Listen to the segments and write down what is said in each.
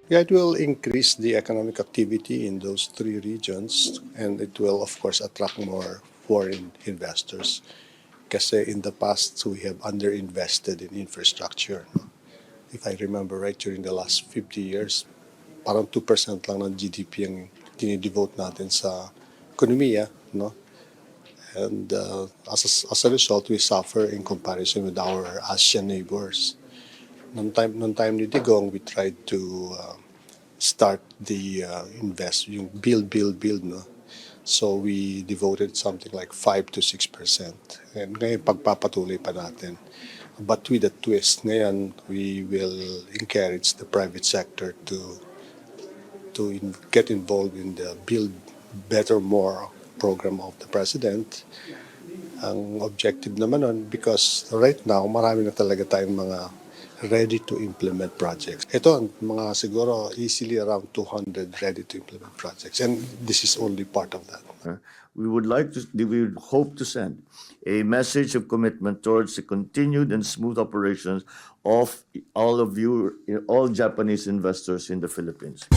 Yeah, it will increase the economic activity in those three regions, and it will, of course, attract more foreign investors. Kasi in the past, we have underinvested in infrastructure. No? If I remember right, during the last 50 years, parang 2% lang ng GDP ang tinidevote natin sa ekonomiya. No? And as a result, we suffer in comparison with our ASEAN neighbors. Nung time ni Digong, we tried to start the yung build, no? So we devoted something like 5 to 6%. And ngayon pagpapatuloy pa natin. But with a twist, ngayon we will encourage the private sector to get involved in the Build Better More program of the President. Ang objective naman nun, because right now, marami na talaga tayong mga ready to implement projects. Ito, mga siguro easily around 200 ready to implement projects. And this is only part of that. We would hope to send a message of commitment towards the continued and smooth operations of all Japanese investors in the Philippines.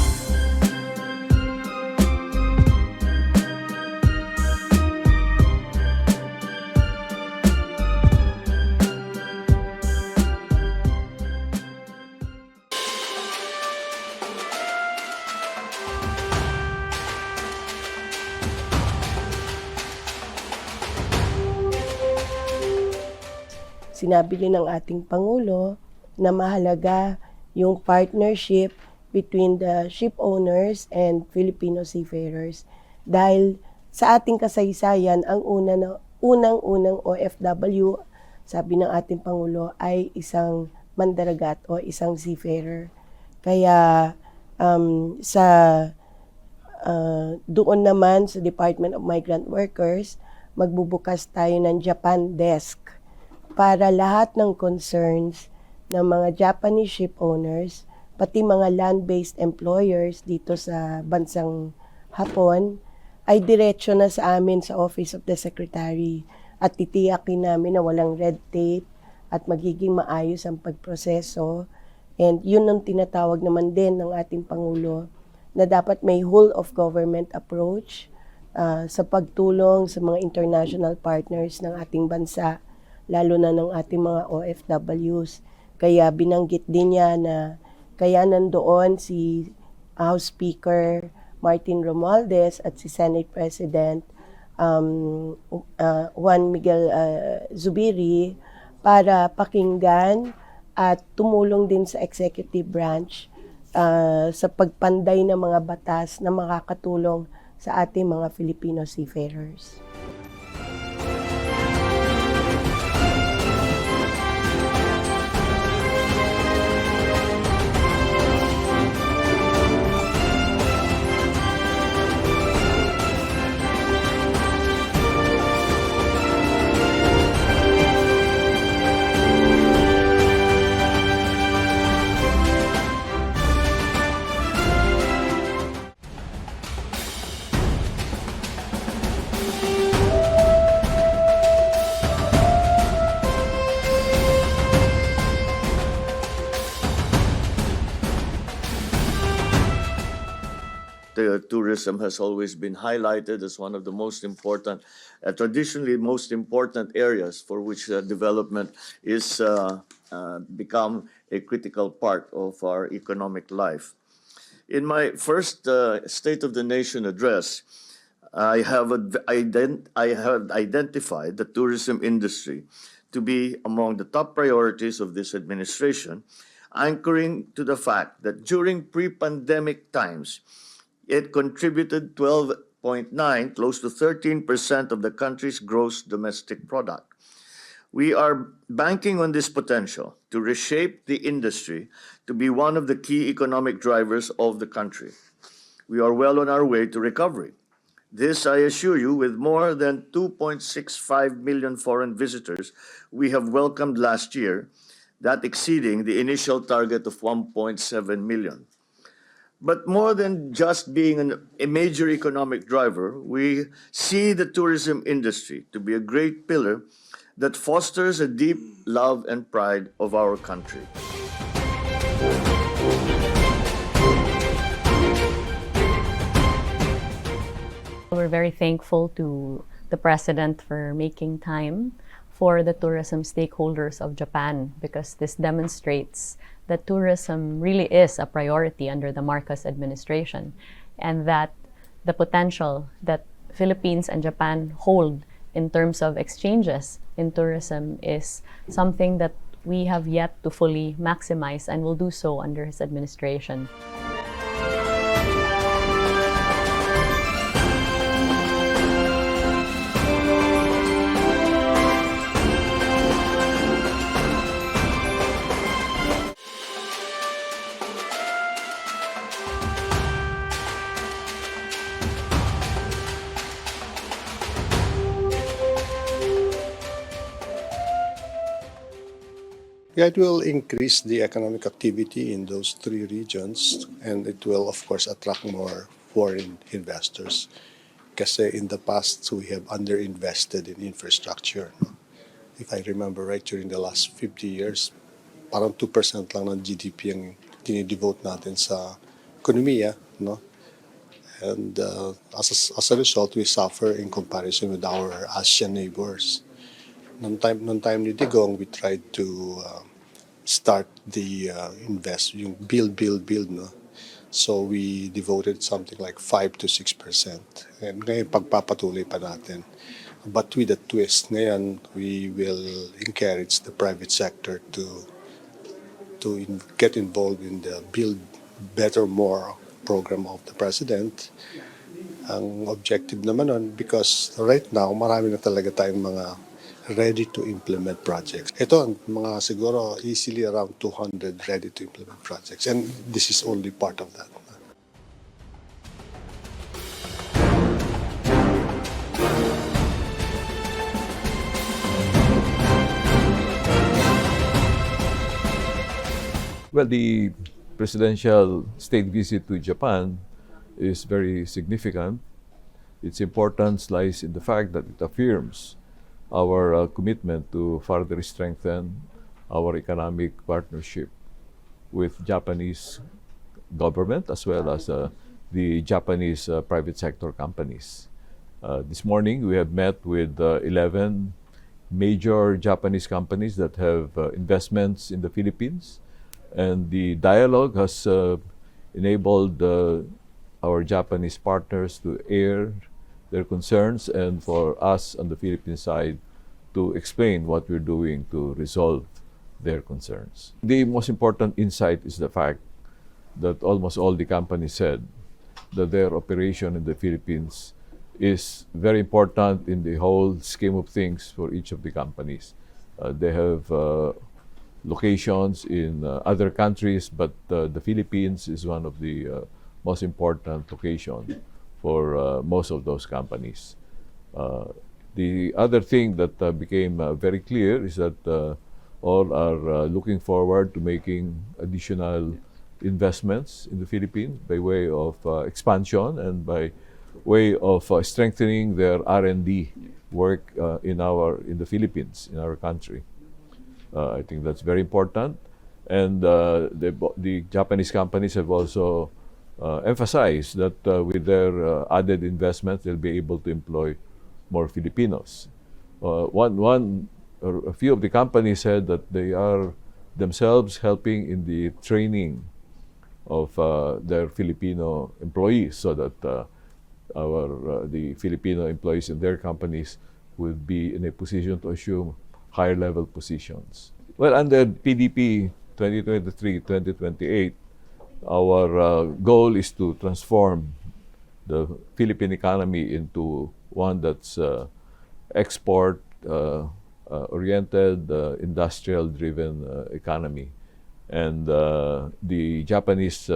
Sinabi din ng ating Pangulo na mahalaga yung partnership between the ship owners and Filipino seafarers. Dahil sa ating kasaysayan, ang unang-unang OFW, sabi ng ating Pangulo, ay isang mandaragat o isang seafarer. Kaya doon naman sa Department of Migrant Workers, magbubukas tayo ng Japan desk para lahat ng concerns ng mga Japanese ship owners, pati mga land-based employers dito sa bansang Hapon, ay diretso na sa amin sa Office of the Secretary at titiyakin namin na walang red tape at magiging maayos ang pagproseso. And yun ang tinatawag naman din ng ating Pangulo na dapat may whole of government approach sa pagtulong sa mga international partners ng ating bansa, lalo na ng ating mga OFWs. Kaya binanggit din niya na kaya nandoon si House Speaker Martin Romualdez at si Senate President Juan Miguel Zubiri para pakinggan at tumulong din sa executive branch sa pagpanday ng mga batas na makakatulong sa ating mga Filipino seafarers. Tourism has always been highlighted as one of the most important, traditionally most important areas for which development is become a critical part of our economic life. In my first State of the Nation address, I have identified the tourism industry to be among the top priorities of this administration, anchoring to the fact that during pre-pandemic times, it contributed 12.9, close to 13% of the country's gross domestic product. We are banking on this potential to reshape the industry to be one of the key economic drivers of the country. We are well on our way to recovery. This, I assure you, with more than 2.65 million foreign visitors we have welcomed last year, that exceeding the initial target of 1.7 million. But more than just being a major economic driver, we see the tourism industry to be a great pillar that fosters a deep love and pride of our country. we're very thankful to the President for making time for the tourism stakeholders of Japan, because this demonstrates that tourism really is a priority under the Marcos administration, and that the potential that Philippines and Japan hold in terms of exchanges in tourism is something that we have yet to fully maximize and will do so under his administration. Yeah, it will increase the economic activity in those three regions, and it will, of course, attract more foreign investors. Kasi in the past, we have underinvested in infrastructure. No? If I remember right, during the last 50 years, parang 2% lang ng GDP ang tinidevote natin sa ekonomiya. No? And as a result, we suffer in comparison with our Asian neighbors. Nung time ni Digong, we tried to start the yung build, no? So we devoted something like 5 to 6%. And ngayon, pagpapatuloy pa natin. But with a twist, ngayon, we will encourage the private sector to get involved in the Build Better More program of the President. Ang objective naman nun, because right now, marami na talaga tayong mga ready to implement projects. Ito, mga siguro easily around 200 ready to implement projects. And this is only part of that. Well, the presidential state visit to Japan is very significant. Its importance lies in the fact that it affirms our commitment to further strengthen our economic partnership with Japanese government as well as the Japanese private sector companies. This morning, we have met with 11 major Japanese companies that have investments in the Philippines, and the dialogue has enabled our Japanese partners to air their concerns, and for us on the Philippine side to explain what we're doing to resolve their concerns. The most important insight is the fact that almost all the companies said that their operation in the Philippines is very important in the whole scheme of things for each of the companies. They have locations in other countries, but the Philippines is one of the most important locations for most of those companies. The other thing that became very clear is that all are looking forward to making additional investments in the Philippines by way of expansion and by way of strengthening their R&D work in the Philippines, in our country. I think that's very important. And the Japanese companies have also emphasize that with their added investments, they'll be able to employ more Filipinos. A few of the companies said that they are themselves helping in the training of their Filipino employees, so that the Filipino employees in their companies would be in a position to assume higher level positions. Well, under PDP 2023-2028, our goal is to transform the Philippine economy into one that's export-oriented, industrial-driven economy. And the Japanese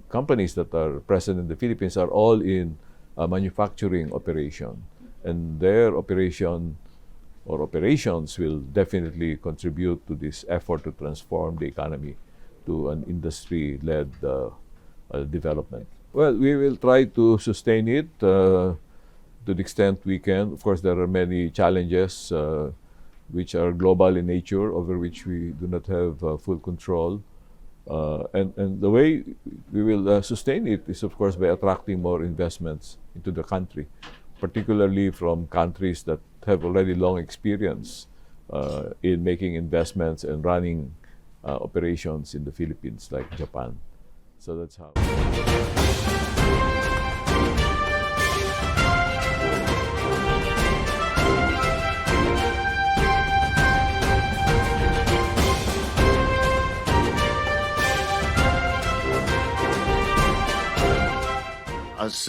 companies that are present in the Philippines are all in manufacturing operation. And their operation or operations will definitely contribute to this effort to transform the economy to an industry-led development. Well, we will try to sustain it to the extent we can. Of course, there are many challenges which are global in nature, over which we do not have full control. And the way we will sustain it is, of course, by attracting more investments into the country. particularly from countries that have already long experience in making investments and running operations in the Philippines, like Japan. So that's how. As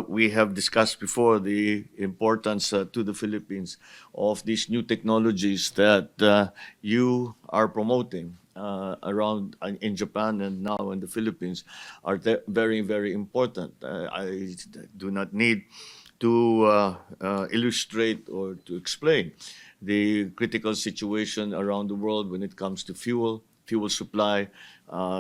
we have discussed before, the importance to the Philippines of these new technologies that you are promoting around in Japan and now in the Philippines are very, very important. I do not need to illustrate or to explain the critical situation around the world when it comes to fuel supply,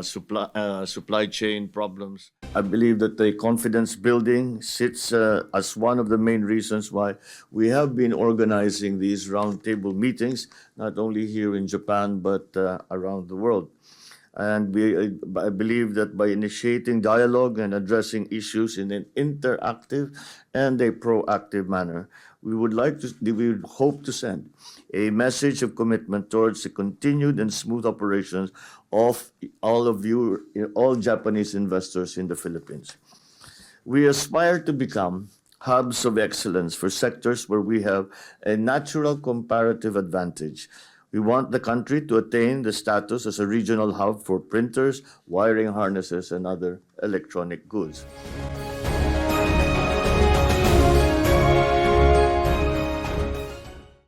supply chain problems. I believe that the confidence building sits as one of the main reasons why we have been organizing these roundtable meetings, not only here in Japan, but around the world. And I believe that by initiating dialogue and addressing issues in an interactive and a proactive manner, we would hope to send a message of commitment towards the continued and smooth operations of all Japanese investors in the Philippines. We aspire to become hubs of excellence for sectors where we have a natural comparative advantage. We want the country to attain the status as a regional hub for printers, wiring harnesses, and other electronic goods.